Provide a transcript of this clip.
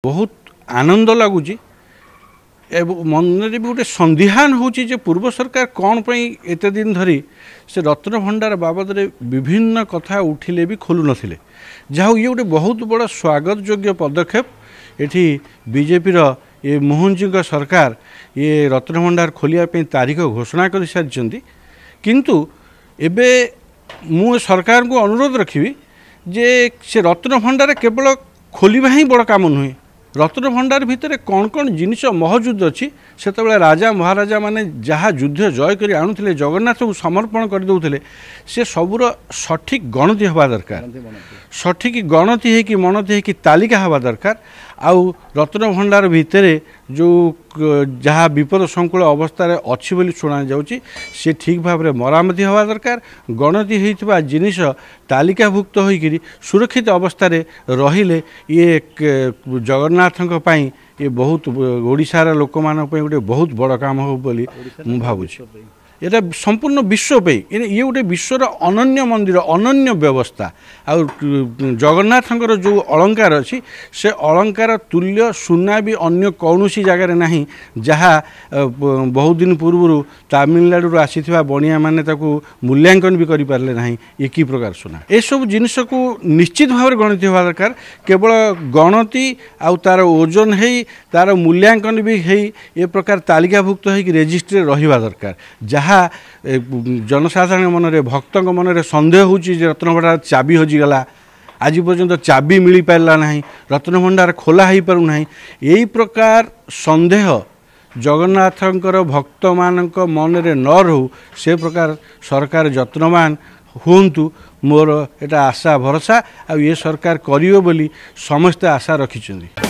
बहुत आनंद लगुच मन भी गोटे संदिहान होची पूर्व सरकार कौन पर एत दिन धरी से रत्न भंडार बाबद विभिन्न कथा उठिले भी खोलु नथिले जहाँ ये गोटे बहुत बड़ा स्वागत योग्य पदक्षेप एठी बीजेपी ये मोहन जी का सरकार ये रत्न भंडार खोलिया तारीख घोषणा कर सारी किंतु एबे मु सरकार को अनुरोध रखी जे से रत्न भंडार केवल खोलिबा ही बड़ काम नुहे रत्न भंडार भितर कौन कौन जिनिस मौजूद अच्छी से राजा महाराजा माने जहाँ युद्ध जय कर आणुले जगन्नाथ को समर्पण करदे से सबूर सठिक गणति हवा दरकार सठिक गणति है कि मनति है तालिका हवा दरकार आउ रत्न भंडार भितर जो जहाँ विपद संकुल अवस्था अच्छी बोली शुणा जाउची से ठीक भाव में मरामती हवा दरकार गणति होइतबा जिनिस तालिकाभुक्त होइकरी सुरक्षित अवस्था रहिले ये जगन्नाथों पाई ये बहुत ओडिशार लोक मान गोटे बहुत बड़ काम हो बोली मु भावुछि ये संपूर्ण विश्व पे ये गोटे विश्वर अनन्य मंदिर अनन्य व्यवस्था आ जगन्नाथंकर जो अलंकार अच्छी से अलंकार तुल्य सुना भी अन्य कौन सी जगार नहीं जहाँ बहुत दिन पूर्व तमिलनाडु आसी बणिया माने ताकू मूल्यांकन भी करि पारले नहीं ये की प्रकार सुना ए सब जिनिस को निश्चित भाव गणति होगा दरकार केवल गणति आउ तार ओजन है तार मूल्यांकन भी है ये प्रकार तालिकाभुक्त हो रेजिस्ट्री रहिबा दरकार जहाँ जनसाधारण मनरे भक्तों मनरे संदेह होची रत्न भंडार चाबी हजिगला आज पर्यंत चाबी मिल पारा ना रत्न भंडार खोला हो पारना यही प्रकार संदेह जगन्नाथंकर भक्त मान मनरे न रहू से प्रकार सरकार यत्नवान हुंतु मोर एटा आशा भरोसा आ ये सरकार करियो बोली समस्त आशा रखिछन्ति।